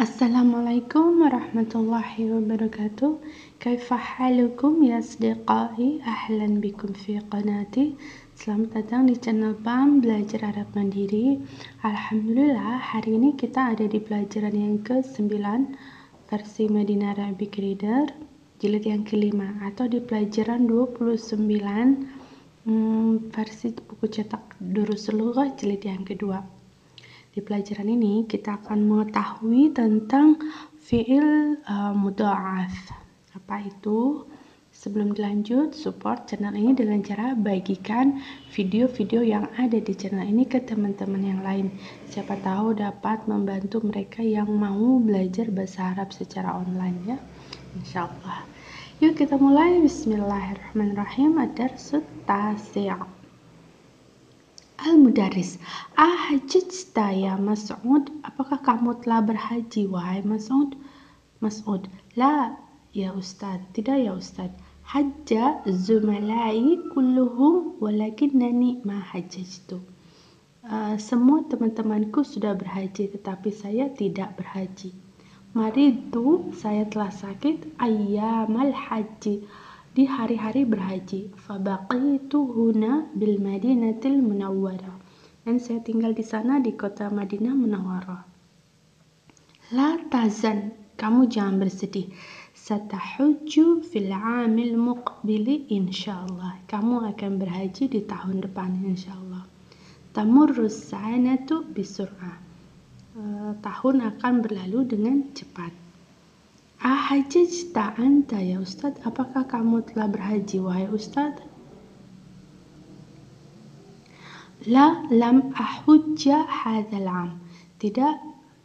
Assalamualaikum warahmatullahi wabarakatuh. Kaifa halukum ya asdiqai? Ahlan bikum fi qanati. Selamat datang di channel PAM Belajar Arab Mandiri. Alhamdulillah, hari ini kita ada di pelajaran yang ke-9 versi Madinah Arabic Reader jilid yang ke-5 atau di pelajaran 29 versi buku cetak Durusul Lughah jilid yang kedua. Di pelajaran ini kita akan mengetahui tentang fi'il mudha'af. Apa itu? Sebelum dilanjut, support channel ini dengan cara bagikan video-video yang ada di channel ini ke teman-teman yang lain. Siapa tahu dapat membantu mereka yang mau belajar bahasa Arab secara online ya. Insyaallah. Yuk kita mulai. Bismillahirrahmanirrahim. Ad-darsut tasi'. Al-Mudaris, ahajjta ya Mas'ud? Apakah kamu telah berhaji wahai Mas'ud? Mas'ud, la ya Ustaz, tidak ya Ustaz. Hajja zumalai kulluhum walakinnani ma hajjajtu. Semua teman-temanku sudah berhaji tetapi saya tidak berhaji. Maridu, saya telah sakit ayyamal haji, di hari-hari berhaji. Fabaqitu huna bil Madinatil Munawwarah, dan saya tinggal di sana di kota Madinah Munawwarah. La tazan, kamu jangan bersedih. Satahujju fil 'amil muqbili insyaallah. Kamu akan berhaji di tahun depan insyaallah. Tamurrus sanatu bisur'ah. Tahun akan berlalu dengan cepat. Ahajjta anta ya Ustaz? Apakah kamu telah berhaji wahai Ustaz? La lam ahujja hadzal 'am. Tidak,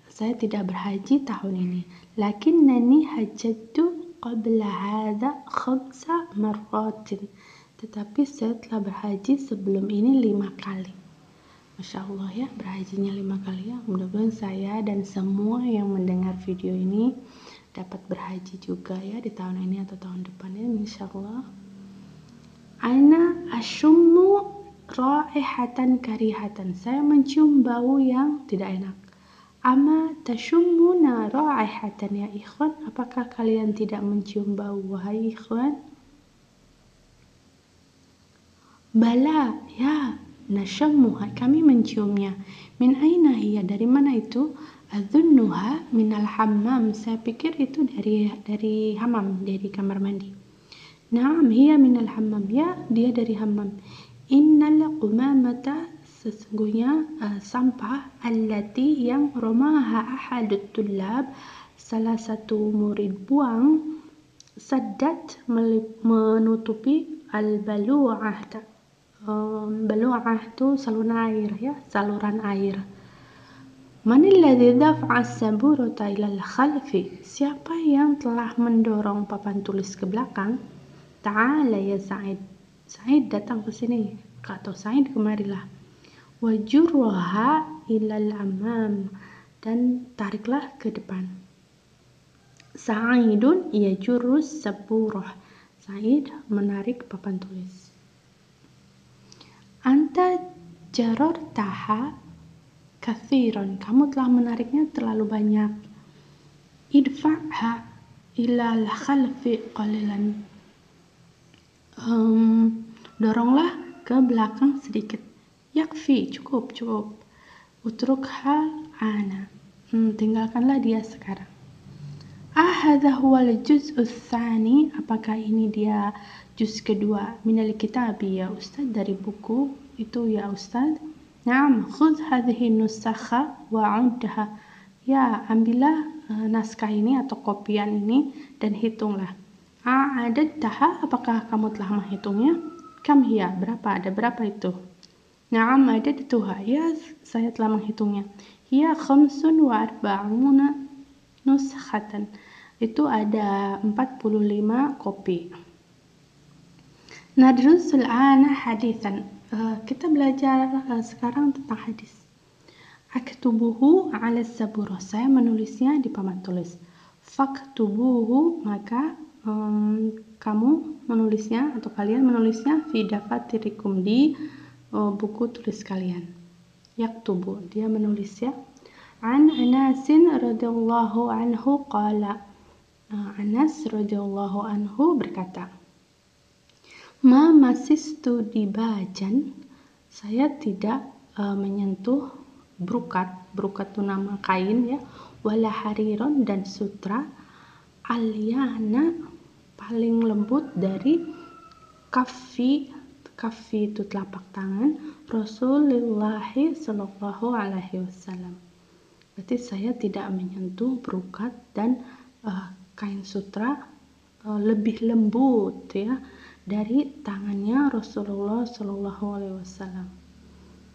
saya tidak berhaji tahun ini. Lakinnani hajjatu qabla hadza 5 marratin. Tetapi saya telah berhaji sebelum ini 5 kali. Masya Allah ya, berhajinya 5 kali ya. Mudah-mudahan saya dan semua yang mendengar video ini dapat berhaji juga ya di tahun ini atau tahun depannya insyaallah. Ana asyummu raihatan karihatan. Saya mencium bau yang tidak enak. Ama tashummuna raihatan ya ikhwan? Apakah kalian tidak mencium bau wahai ikhwan? Bala ya, nashammuha, kami menciumnya. Min aina hiya, dari mana itu? Adzunnuha minal hammam, saya pikir itu dari hammam, dari kamar mandi. Naam, hiya minal hammam, ya dia dari hammam. Innal qumamata, sesungguhnya sampah, allati yang romaha ahadut tullab, salah satu murid buang, saddat menutupi al-balu'ah. Balu'ah itu saluran air ya, saluran air. Manilladzi daf'a as-saburata ilal khalfi? Siapa yang telah mendorong papan tulis ke belakang? Ta'ala ya Sa'id. Sa'id datang ke sini. Atau Sa'id kemarilah. Wajurha ilal amam, dan tariklah ke depan. Sa'idun yajurrus saburah. Sa'id menarik papan tulis. Anta jarartaha kathiran, kamu telah menariknya terlalu banyak. Idfa'ha ilal khalfi qalilan, doronglah ke belakang sedikit. Yakfi, cukup. Utrukha ana, tinggalkanlah dia sekarang. Hadza huwal juz'u tsani, apakah ini dia juz kedua minal kitabi ya Ustaz, dari buku itu ya Ustaz? Naam, khudh hadhihi nusakha wa 'uddaha. Ya, ambillah naskah ini atau kopian ini dan hitunglah. A'adattaha, apakah kamu telah menghitungnya? Kam hiya, berapa? Ada berapa itu? Naam, adadtuha. Ya, saya telah menghitungnya. Hiya 45 nuskhatan. Itu ada 45 kopi. Nadrusul ana hadithan. Kita belajar sekarang tentang hadis. Aktubuhu ala saburah, saya menulisnya di papan tulis. Faktubuhu, maka kamu menulisnya atau kalian menulisnya fi dafatirikum, di buku tulis kalian. Yaktubu, dia menulis ya. An Anas radhiyallahu anhu qala. Anas radhiyallahu anhu berkata, Ma masistu dibajan, saya tidak menyentuh brukat. Brukat itu nama kain ya. Wala hariron dan sutra. Alyana paling lembut dari kaffi itu telapak tangan Rasulullah sallallahu alaihi wasallam. Berarti saya tidak menyentuh brukat dan kain sutra lebih lembut ya dari tangannya Rasulullah sallallahu alaihi wasallam.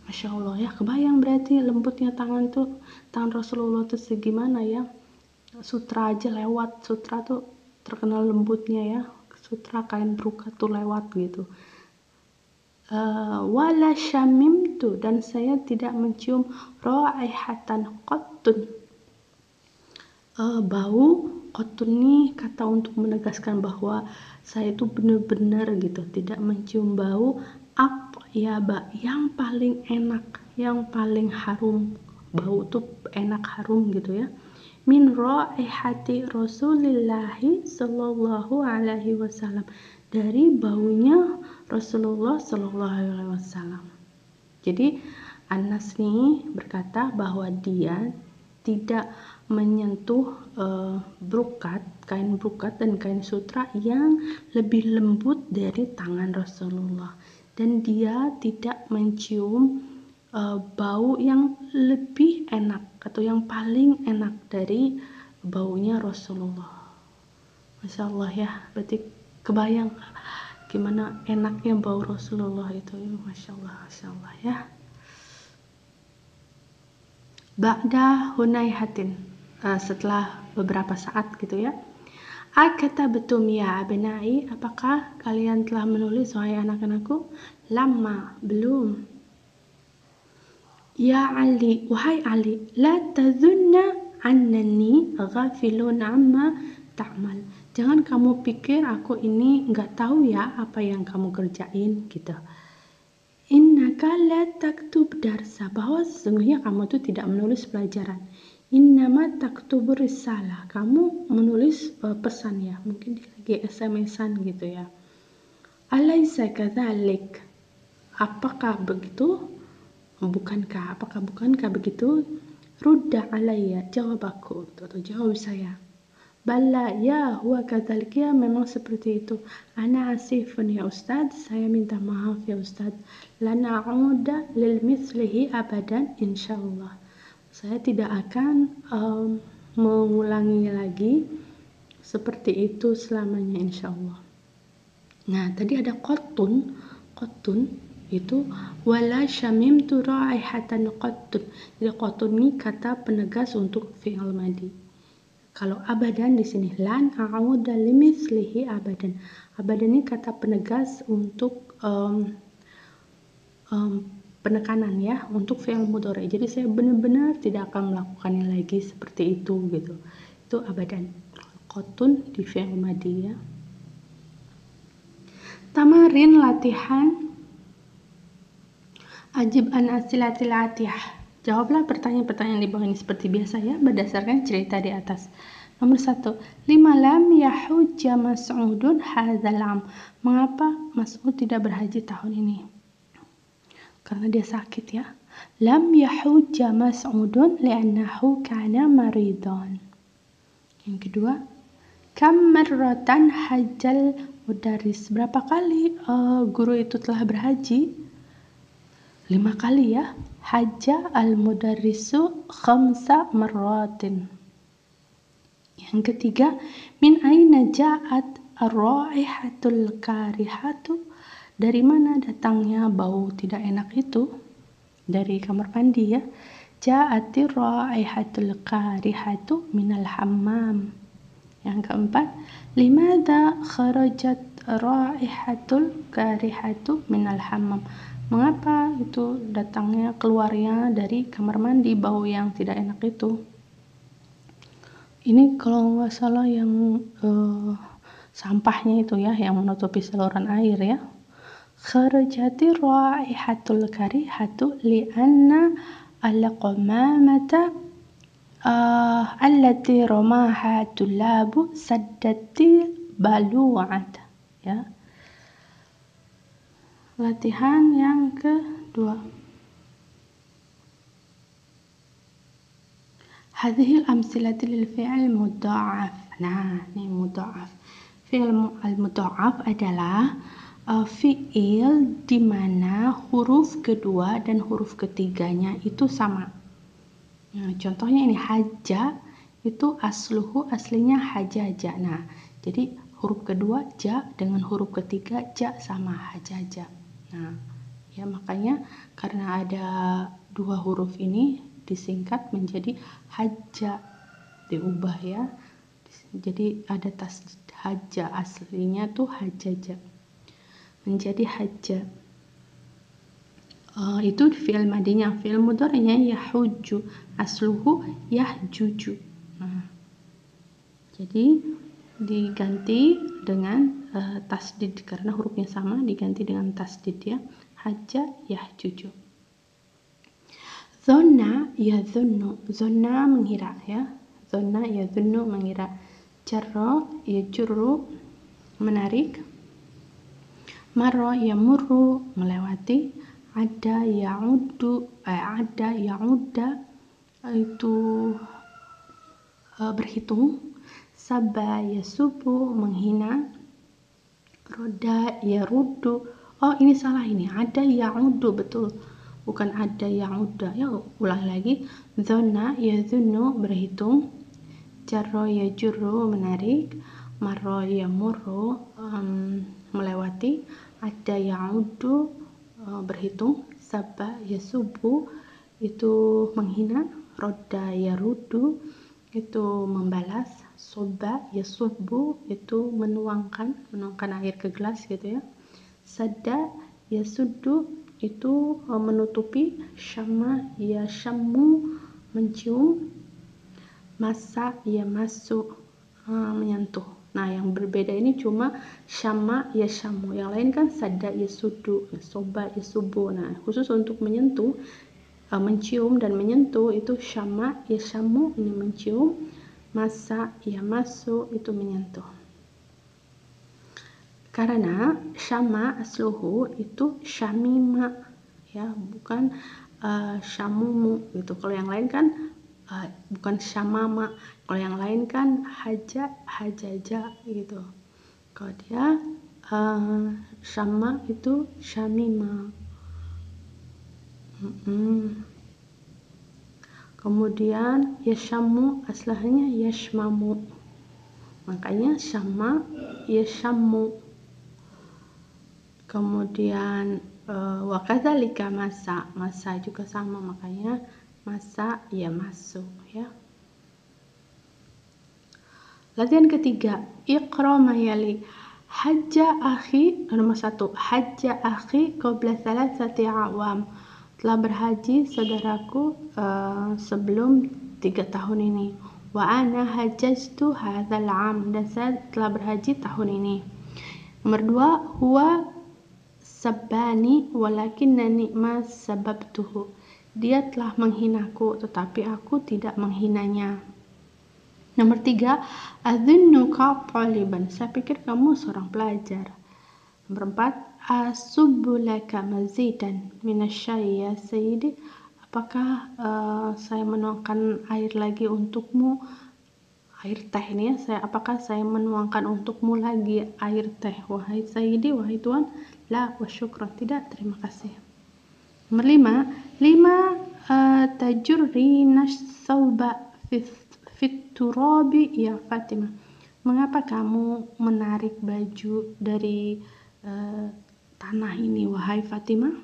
Masya Allah ya, kebayang berarti lembutnya tangan Rasulullah tuh segimana ya. Sutra aja lewat, sutra tuh terkenal lembutnya ya. Sutra kain brukat tuh lewat gitu. Wala syamimtu, dan saya tidak mencium raihatan qattun. Bau qattun ini kata untuk menegaskan bahwa saya itu benar-benar gitu tidak mencium bau atyaba yang paling enak, yang paling harum. Bau tuh enak harum gitu ya. Min raihati Rasulillahi sallallahu alaihi wasallam, dari baunya Rasulullah sallallahu alaihi wasallam. Jadi Anas nih berkata bahwa dia tidak menyentuh kain brukat dan kain sutra yang lebih lembut dari tangan Rasulullah, dan dia tidak mencium bau yang lebih enak atau yang paling enak dari baunya Rasulullah. Masya Allah ya, berarti kebayang gimana enaknya bau Rasulullah itu. Masya Allah ya. Ba'da hunayhatin, setelah beberapa saat gitu ya. Akatabtum ya abnai, apakah kalian telah menulis wahai anak-anakku? Lama, belum. Ya Ali, wahai Ali, la tadhunna annani ghafilun amma ta'mal. Jangan kamu pikir aku ini nggak tahu ya apa yang kamu kerjain gitu. Innaka la taktub darsa, bahwa sesungguhnya kamu tuh tidak menulis pelajaran. Innama taktubur risalah, kamu menulis pesan ya, mungkin lagi SMS-an gitu ya. Alaysa kadzalik, apakah begitu? Apakah bukankah begitu? Rudda alayya, jawab aku atau jawab saya. Bala ya huwa kadzalik, ya memang seperti itu. Ana asifun ya Ustaz, saya minta maaf ya Ustaz. Lana a'uda lil mislihi abadan insyaallah. Saya tidak akan mengulangi lagi seperti itu selamanya insyaallah. Nah, tadi ada qattun itu wala syamimtu raihatan qattun. Jadi qattun ini kata penegas untuk fi'il madhi. Kalau abadan di sini lan a'uda limithlihi abadan. Abadan ini kata penegas untuk penekanan ya, untuk fi'il mudhari. Jadi saya benar-benar tidak akan melakukannya lagi seperti itu gitu. Itu abadan. Qattun di fi'il madhi ya. Tamarin latihan. Ajib an asilatil atiyah. Jawablah pertanyaan-pertanyaan di bawah ini seperti biasa ya, berdasarkan cerita di atas. Nomor 1. Lima lam yahujja Mas'udun hadzal am. Mengapa Mas'ud tidak berhaji tahun ini? Karena dia sakit ya. Lam yahujja Mas'udun li'annahu kana maridan. Yang kedua, kam marratan hajjal mudarris. Berapa kali guru itu telah berhaji? 5 kali ya. Hajja al-mudarrisu 5 marratin. Yang ketiga, min aina ja'at ar-raihatul karihatu. Dari mana datangnya bau tidak enak itu? Dari kamar mandi ya. Ja'atir raihatul karihatu minal hammam. Yang keempat, limadha kharajat raihatul karihatu minal hammam. Mengapa itu datangnya keluarnya dari kamar mandi bau yang tidak enak itu? Ini kalau nggak salah yang sampahnya itu ya, yang menutupi saluran air ya. Kharajati raihatul karihatu li'anna al-qamamata allati ramaha tullabu saddati balu'at. Ya. Latihan yang kedua. Hadhil amsilati lil fi'il mudha'af. Nah, ini mudha'af. Fi'il al-mudha'af adalah fi'il di mana huruf kedua dan huruf ketiganya itu sama. Nah, contohnya ini haja itu aslinya hajaja. Nah, jadi huruf kedua ja dengan huruf ketiga ja sama hajaja. Nah, ya makanya karena ada dua huruf ini disingkat menjadi haja, diubah ya. Jadi ada tasdid haja, aslinya tuh hajaja menjadi haja. Itu fi'il madinya. Fi'il mudhari'nya yahujju, asluhu yahjuju. Nah, jadi diganti dengan tasdid karena hurufnya sama, diganti dengan tasdid ya. Haja yahjuju. Dzanna yadzunnu, dzanna mengira ya. Dzanna yadzunnu mengira. Jarra yajurru menarik. Marra yamurru melewati. Ada ya'udda itu berhitung. Sabba yasubu menghina. Roda yaruddu. Oh, ini salah ini. Ada ya'uddu, betul. Bukan ada ya'udda. Ya, ulang lagi. Dzanna yadzunnu berhitung. Jarra yajurru menarik. Marra yamurru melewati. Ada ya'uddu berhitung. Sabba yasubu itu menghina. Roda yaruddu itu membalas. Sobba yasubbu itu menuangkan air ke gelas gitu ya. Sadda yasuddu itu menutupi. Syamma yashammu mencium. Massa yamassu menyentuh. Nah, yang berbeda ini cuma syamma yashammu. Yang lain kan sadda yasuddu, sobba yasubbu. Nah, khusus untuk menyentuh, mencium dan menyentuh itu syamma yashammu, ini mencium. Massa yamassu itu menyentuh. Karena syamma asluhu itu syamima ya, bukan syamumu gitu. Kalau yang lain kan bukan syamama. Kalau yang lain kan hajaja gitu. Kalau dia syamma itu syamima. Kemudian yashammu aslahnya yashmamu. Makanya syamma yashammu. Kemudian wakadzalika masa juga sama, makanya masa ya masuk ya. Latihan ketiga, iqra ma yali. Hajja akhi nomor 1. Hajja akhi qabla 3 awam. Telah berhaji saudaraku sebelum 3 tahun ini. Wa ana hajjajtu hadzal 'am, dan saya telah berhaji tahun ini. Nomor 2, huwa sabbani walakinnani ma sababtuhu. Dia telah menghinaku tetapi aku tidak menghinanya. Nomor 3, adhunnuka taliban. Saya pikir kamu seorang pelajar. Nomor 4, asubbu laka mazidan minasyai ya sayyidi. Apakah saya menuangkan air lagi untukmu? Air teh ini ya. Apakah saya menuangkan untukmu lagi air teh? Wahai sayyidi, wahai tuan. La wa syukran. Tidak, terima kasih. Nomor 5, tajurri nash-thawba fit turabi ya Fatimah. Mengapa kamu menarik baju dari tanah ini, wahai Fatimah?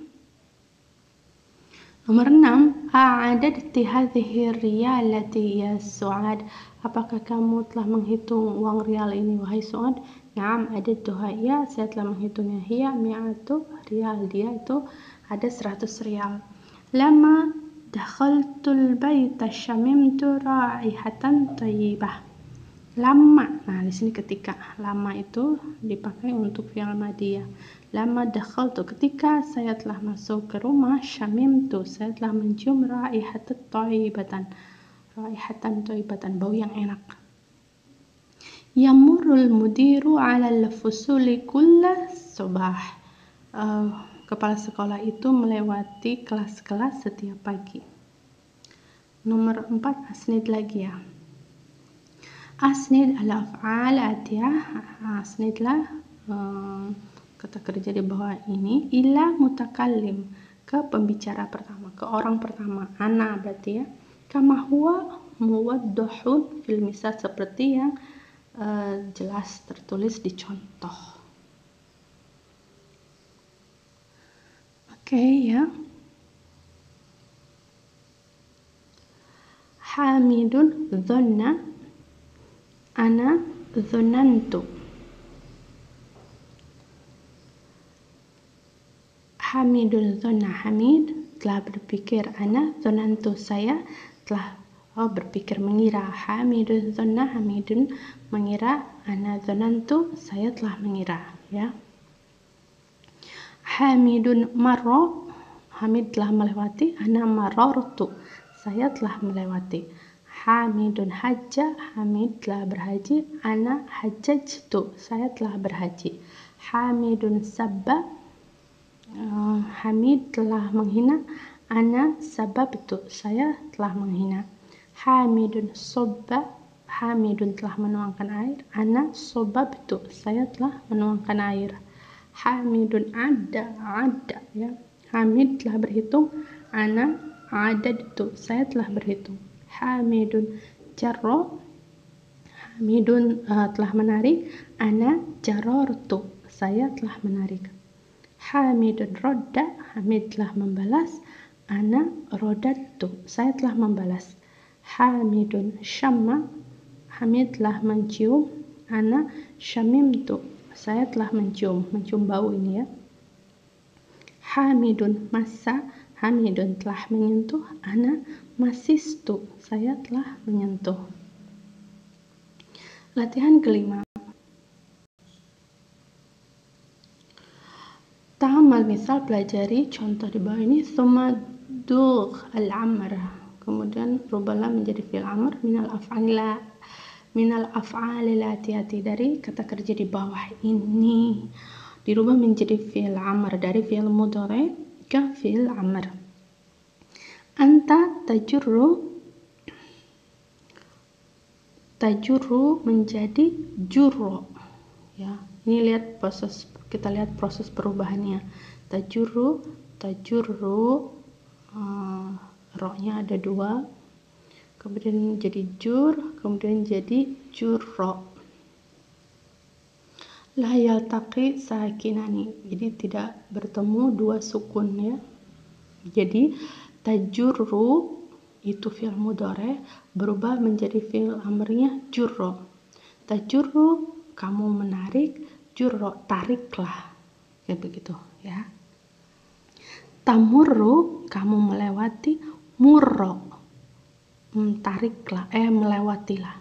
Nomor 6, a'adadti hadhihi riyalati ya Su'ad. Apakah kamu telah menghitung uang rial ini, wahai Su'ad? Na'am adadtuha, ya saya telah menghitungnya. Hiya mi'atu rial, dia itu ada 100 rial. Lama dakhaltul baita syamimtu ra'ihatan thayyibah. Lama, nah di sini ketika. Lama itu dipakai untuk fi'il madiyah. Lama dakhaltu, ketika saya telah masuk ke rumah. Syamimtu, saya telah mencium ra'ihatan thayyibatan, raihatan thayyibatan, bau yang enak. Yamurul mudiru 'alal fusuli kulla subah. Kepala sekolah itu melewati kelas-kelas setiap pagi. Nomor 4, asnid lagi ya. Asnid al-af'al atiyah. Asnidlah kata kerja di bawah ini ila mutakallim, ke pembicara pertama, ke orang pertama. Ana berarti ya. Kama huwa muwaddahun fil misal, seperti yang jelas tertulis di contoh. Oke ya. Hamidun dhanna, ana dhannantu. Hamidun dhanna, Hamid telah berpikir. Ana dhannantu, saya telah berpikir, mengira. Hamidun dhanna, Hamidun mengira. Ana dhannantu, saya telah mengira ya. Hamidun marra, Hamid telah melewati. Ana marartu, saya telah melewati. Hamidun hajja, Hamid telah berhaji. Ana hajjajtu, saya telah berhaji. Hamidun sabba, Hamid telah menghina. Ana sababtu, saya telah menghina. Hamidun sobba, Hamidun telah menuangkan air. Ana sobabtu, saya telah menuangkan air. Hamidun adda ya. Hamid telah berhitung. Ana adadtu, saya telah berhitung. Hamidun jarro, Hamidun telah menarik. Ana jarortu, saya telah menarik. Hamidun rodda, Hamid telah membalas. Ana rodatu, saya telah membalas. Hamidun syamma, Hamid telah mencium. Ana syamimtu, saya telah mencium bau ini ya. Hamidun massa, Hamidun telah menyentuh. Ana masistu, saya telah menyentuh. Latihan kelima. Ta'amal misal, pelajari contoh di bawah ini. Thumma dugh al-amr, kemudian rubahlah menjadi fi'il amr minal af'ali latiyati, dari kata kerja di bawah ini dirubah menjadi fi'il amr, dari fi'il mudhari ke fi'il amr. Anta tajurru menjadi jurro ya. Ini kita lihat proses perubahannya. Tajurru ro-nya ada 2, kemudian jadi jur, kemudian jadi jurro. La yaltaqi sakinani, jadi tidak bertemu 2 sukun ya. Jadi tajurru itu fi'il mudhari berubah menjadi fi'il amrnya jurro. Tajurru, kamu menarik. Jurro, tariklah, kayak begitu ya. Tamurru, kamu melewati. Murro, tariklah, melewatilah.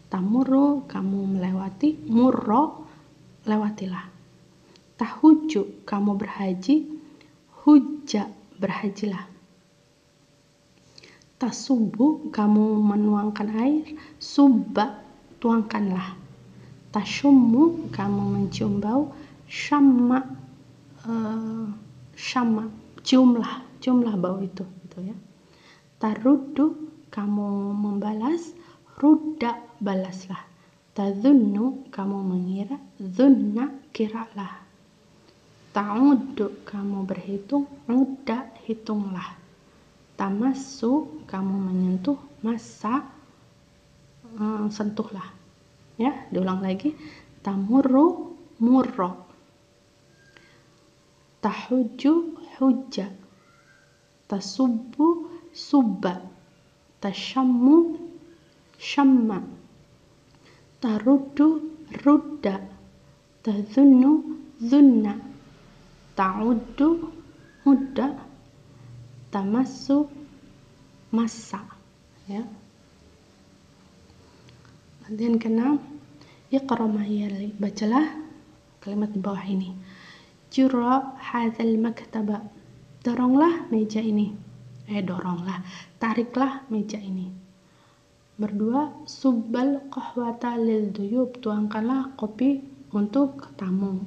Tamurru, kamu melewati. Murro, lewatilah. Tahuju, kamu berhaji. Hujja, berhajilah. Tasubu, kamu menuangkan air. Subba, tuangkanlah. Tasyummu, kamu mencium bau. Syamma, ciumlah bau itu gitu ya. Taruddu, kamu membalas. Rudda, balaslah. Tadhunnu, kamu mengira. Dhunna, kiralah. Ta'uddu, kamu berhitung. Udda, hitunglah. Tamassu, kamu menyentuh. Massa, sentuhlah ya. Diulang lagi. Tamurru, murro. Tahujju, hujja. Tasubbu, subba. Tashammu, syamma. Taruddu, rudda. Tadhunnu, dhunna. Ta'uddu, udda. Tamassu, massa ya. Latihan ke-6. Iqra ma'iyali, bacalah kalimat di bawah ini. Jurra hadzal maktaba, doronglah meja ini. Tariklah meja ini. Berdua, subbal qahwata lil duyub, tuangkanlah kopi untuk tamu.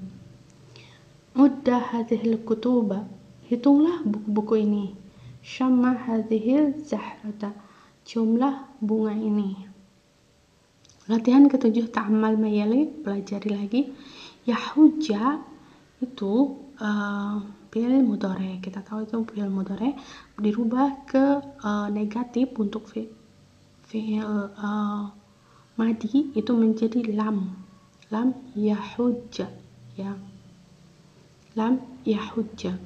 Udda hadhil kutuba, hitunglah buku-buku ini. Syamma hadhil zahrata, ciumlah bunga ini. Latihan ke-7, ta'ammal mayali, pelajari lagi. Yahujja itu fi'il mudhari. Kita tahu itu fi'il mudhari dirubah ke negatif untuk fi'il madi itu menjadi lam yahujja, ya, lam yahujja.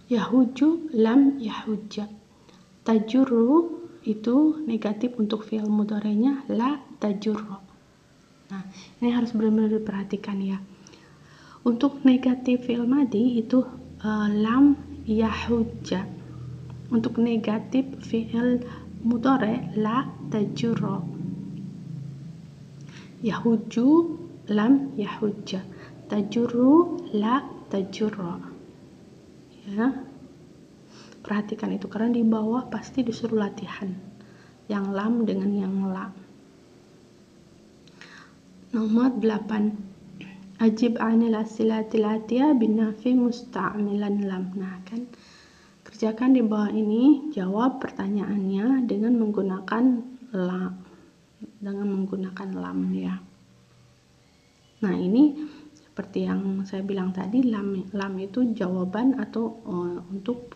Yahuju lam yahujja. Tajurru itu negatif untuk fi'il mudhari'nya la tajurru. Nah, ini harus benar-benar diperhatikan ya. Untuk negatif fi'il madi itu lam yahujja. Untuk negatif fi'il mudhari' la tajurru. Yahuju lam yahujja. Tajurru la tajurru. Ya. Perhatikan itu karena di bawah pasti disuruh latihan yang lam dengan yang la. Nomor 8. Ajib 'anil asilatil atiyah binafi musta'milan lam. Nah, kan kerjakan di bawah ini, jawab pertanyaannya dengan menggunakan la. Dengan menggunakan lam ya. Nah, ini seperti yang saya bilang tadi, lam itu jawaban atau untuk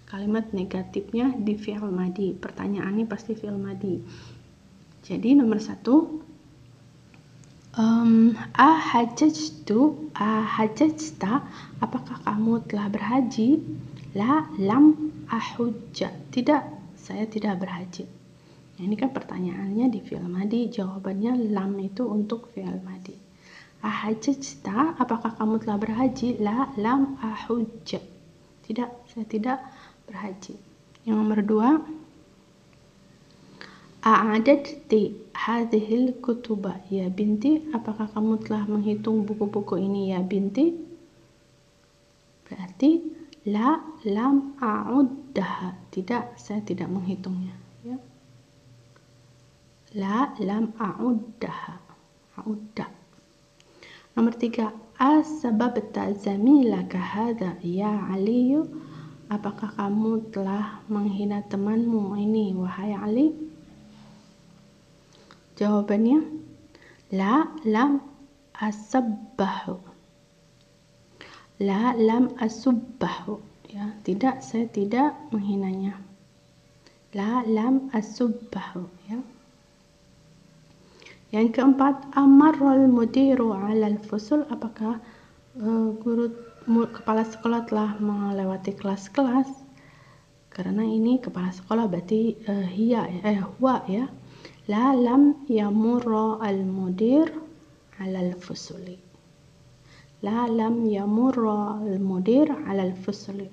kalimat negatifnya di fi'il madi. Pertanyaannya pasti fi'il madi. Jadi nomor 1, ahajjta, apakah kamu telah berhaji? La lam ahujja, tidak, saya tidak berhaji. Nah, ini kan pertanyaannya di fi'il madi, jawabannya lam itu untuk fi'il madi. Ahajjta, apakah kamu telah berhaji? La lam ahujja, tidak, saya tidak berhaji. Yang nomor 2, a'adadti hadhil kutuba ya binti, apakah kamu telah menghitung buku-buku ini ya binti? Berarti la lam a'uddaha, tidak, saya tidak menghitungnya ya. La lam a'uddaha, a'udda. Nomor 3, asbabta zamilaka hadha ya Aliyu, apakah kamu telah menghina temanmu ini wahai Ali? Jawabannya la lam asabbahu. La lam asubbahu ya, tidak, saya tidak menghinanya. La lam asubbahu ya. Yang keempat, amarral mudiru 'alal fusul, apakah kepala sekolah telah melewati kelas-kelas? Karena ini kepala sekolah berarti huwa ya. La lam yamurra al-mudir 'alal fusuli. La lam yamurra al-mudir 'alal fusuli.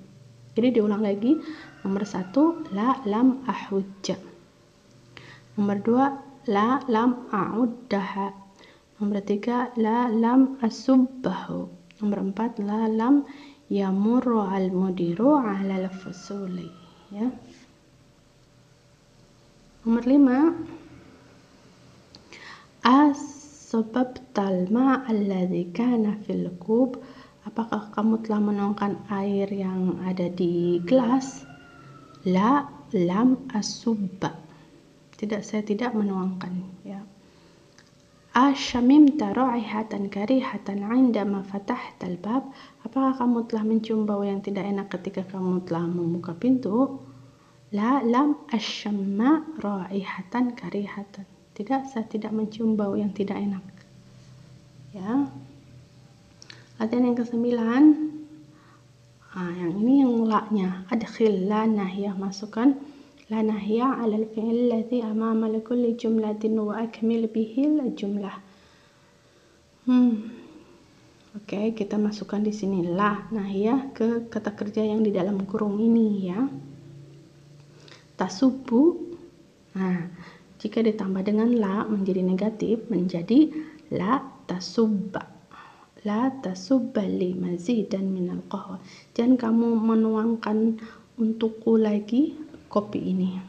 Jadi diulang lagi. Nomor 1, la lam ahujja. Nomor 2, la lam a'uddaha. Nomor 3, la lam asubbahu. Nomor 4, la lam yamurru al-mudiru 'alal fusuli ya. Nomor 5, asbabtal ma' alladhi kana fil kub, apakah kamu telah menuangkan air yang ada di gelas? La lam asubba, tidak, saya tidak menuangkan ya. Ashamimta ra'ihatan karihatan 'indama fatahtal bab, apakah kamu telah mencium bau yang tidak enak ketika kamu telah membuka pintu? La lam ashamma ra'ihatan karihatan, tidak, saya tidak mencium bau yang tidak enak ya. Latihan yang ke-9, yang ini yang la-nya, adkhil la nahiyah, masukkan la nahiyah 'ala al-fi'l alladhi amama likulli jumlatin wa akmil bihi al-jumlah. Oke, kita masukkan di sini la nahiyah ke kata kerja yang di dalam kurung ini ya. Tasubbu, nah, jika ditambah dengan la menjadi negatif, menjadi la tasubba. La tasubba li mazidan minal qahwa, jangan kamu menuangkan untukku lagi kopi ini.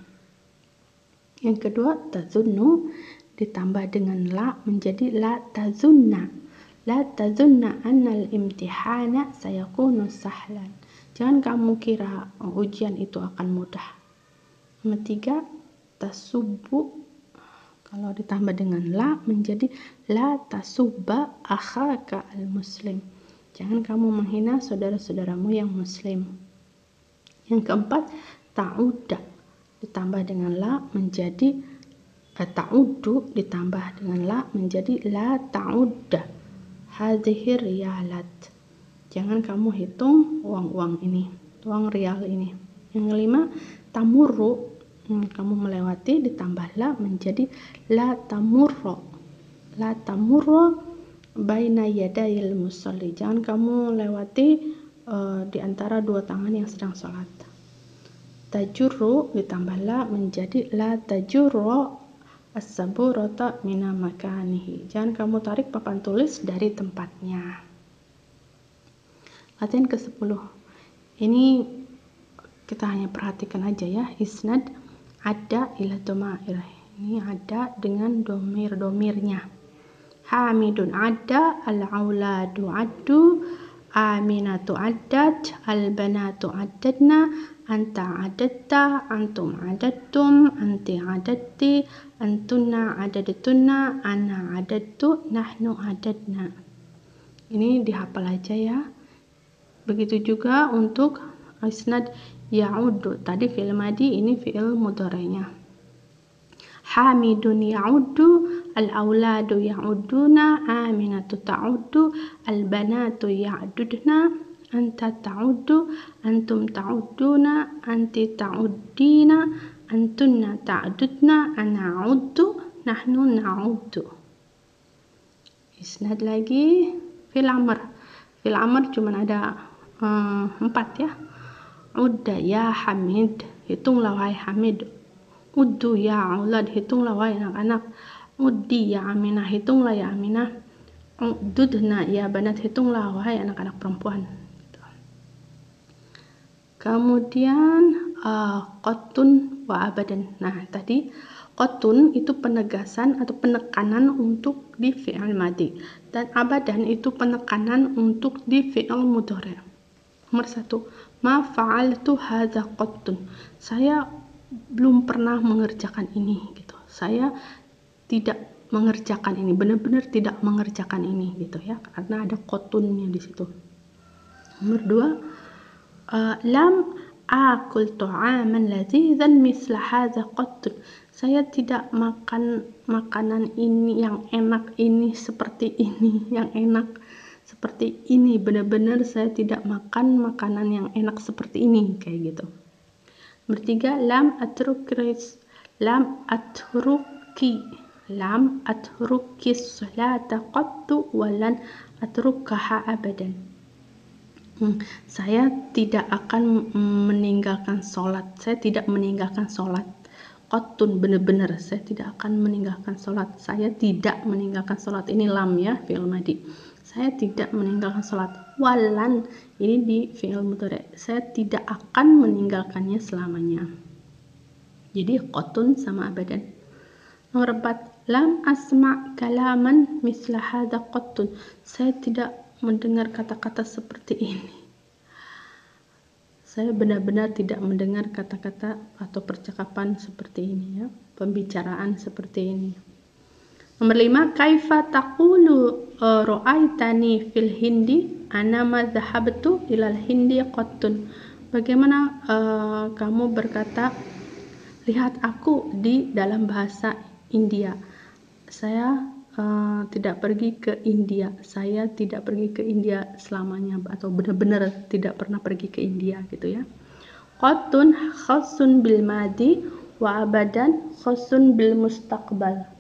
Yang kedua, tazunnu ditambah dengan la menjadi la tazunna. La tazunna annal imtihana sayakunu sahlan. Jangan kamu kira ujian itu akan mudah. Yang ketiga, tasubbu kalau ditambah dengan la menjadi la tasubba akhaka al-muslim. Jangan kamu menghina saudara-saudaramu yang muslim. Yang keempat, ta'udda ditambah dengan la menjadi ta'uddu ditambah dengan la menjadi la ta'udda hadhihi riyalat. Jangan kamu hitung uang-uang ini, uang rial ini. Yang kelima, tamurru kamu melewati ditambah la menjadi la tamurro. La tamurro baina yadayil musalli. Jangan kamu lewati di antara dua tangan yang sedang sholat. Tajurru ditambah la menjadi la tajurro as-saburata mina makanihi. Jangan kamu tarik papan tulis dari tempatnya. Latihan ke-10. Ini kita hanya perhatikan aja ya. Isnad ada ila domair. Ini ada dengan domir-domirnya. Hamidun ada, al-auladu addu, aminatu addat, al-banatu addadna, anta adatta, antum adattum, anti adatti, antunna adadtunna, ana adattu, nahnu adadna. Ini dihafal aja ya. Begitu juga untuk isnad ya'uddu. Tadi fi'il madi, ini fi'il mudhari'nya. Hamidun ya'uddu, al-auladu ya'udduna, aminatu ta'uddu, al-banatu ya'dudna, anta ta'uddu, antum ta'udduna, anti ta'uddina, antunna ta'dudna, ana a'uddu, nahnu na'uddu. Isnad lagi fil amr. Fil amr cuma ada 4 ya. Udda ya Hamid, hitunglah wahai Hamid. Uddu ya aulad, hitunglah wahai anak-anak. Uddi ya Aminah, hitunglah ya Aminah. Ududna ya banat, hitunglah wahai anak-anak perempuan. Kemudian qotun wa abadan. Nah, tadi qotun itu penegasan atau penekanan untuk di fi'il madi, dan abadan itu penekanan untuk di fi'il mudhari'. Nomor 1, ma fa'altu hadza qottun. Saya belum pernah mengerjakan ini gitu. Saya tidak mengerjakan ini, benar-benar tidak mengerjakan ini gitu ya, karena ada qotunnya di situ. Nomor 2, lam akul ta'aman ladzizan misla hadza qottun. Saya tidak makan makanan ini yang enak ini seperti ini, yang enak seperti ini, benar-benar saya tidak makan makanan yang enak seperti ini, kayak gitu. Nomor 3, lam atruki salata qattu walan atrukaha abadan. Saya tidak akan meninggalkan sholat. Saya tidak meninggalkan sholat. Qattun, benar-benar saya tidak akan meninggalkan sholat. Saya tidak meninggalkan sholat. Ini lam ya, fi'il madi. Saya tidak meninggalkan sholat. Walan, ini di fi'il mudhari'. Saya tidak akan meninggalkannya selamanya. Jadi qotun sama abadan. Nomor 4, lam asma' kalaman misla hadza qottun. Saya tidak mendengar kata-kata seperti ini. Saya benar-benar tidak mendengar kata-kata atau percakapan seperti ini ya, pembicaraan seperti ini. Nomor 5, kaifa taqulu ra'aitani fil hindi ana ma dhahabtu ilal hindi qattun. Bagaimana kamu berkata lihat aku di dalam bahasa India. Saya tidak pergi ke India. Saya tidak pergi ke India selamanya, atau benar-benar tidak pernah pergi ke India gitu ya. Qattun khassun bil madi wa abadan khassun bil mustaqbal.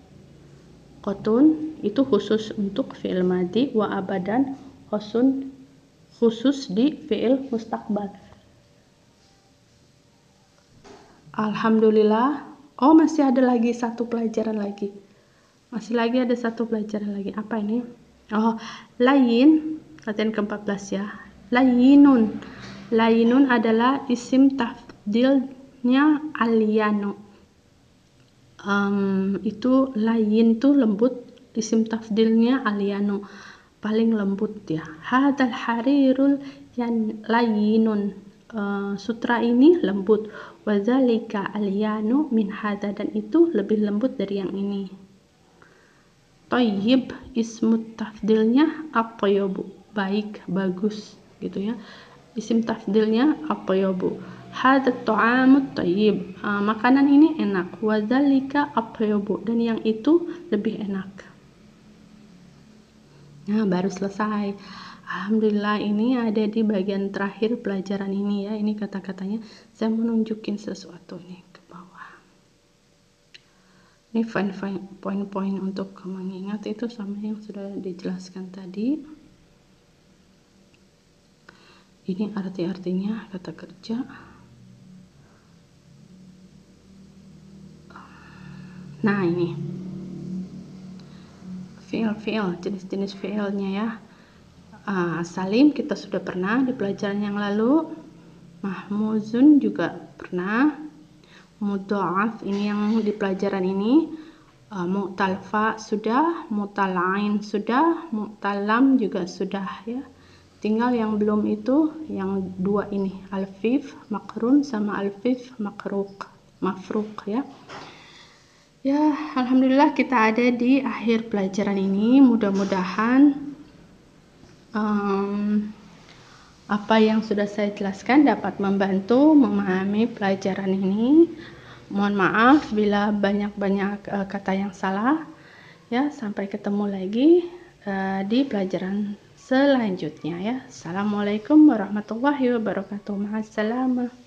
Qotun itu khusus untuk fi'il madi, wa abadan khusus di fi'il mustaqbal. Alhamdulillah. Oh, masih ada lagi satu pelajaran lagi. Apa ini? Oh, layin. Latihan ke-14 ya. Layinun. Layinun adalah isim tafdilnya aliyanu. Itu layin tuh lembut, isim tafdilnya alyanu, paling lembut ya. Hadal harirul yang layinun, sutra ini lembut. Wadzalika alyanu min hada, dan itu lebih lembut dari yang ini. Thayyib ismu tafdilnya at-thayyibu, baik, bagus gitu ya. Isim tafdilnya at-thayyibu. Hadha at-ta'amu thayyib, makanan ini enak. Wadzalika at-thayyibu, dan yang itu lebih enak. Nah, baru selesai. Alhamdulillah, ini ada di bagian terakhir pelajaran ini ya. Ini kata-katanya. Saya mau nunjukin sesuatu nih ke bawah. Ini poin-poin untuk mengingat itu sama yang sudah dijelaskan tadi. Ini arti-artinya kata kerja. Nah, ini fi'il, jenis-jenis fi'ilnya ya. Salim kita sudah pernah di pelajaran yang lalu. Mahmuzun juga pernah. Mudha'af ini yang di pelajaran ini. Mu'tal fa sudah, mu'tal ain sudah, mu'tal lam juga sudah ya. Tinggal yang belum itu yang dua ini, alfif makrun sama alfif mafruq ya. Ya, alhamdulillah kita ada di akhir pelajaran ini. Mudah-mudahan apa yang sudah saya jelaskan dapat membantu memahami pelajaran ini. Mohon maaf bila banyak-banyak kata yang salah. Ya, sampai ketemu lagi di pelajaran selanjutnya ya. Assalamualaikum warahmatullahi wabarakatuh. Ma'assalamah.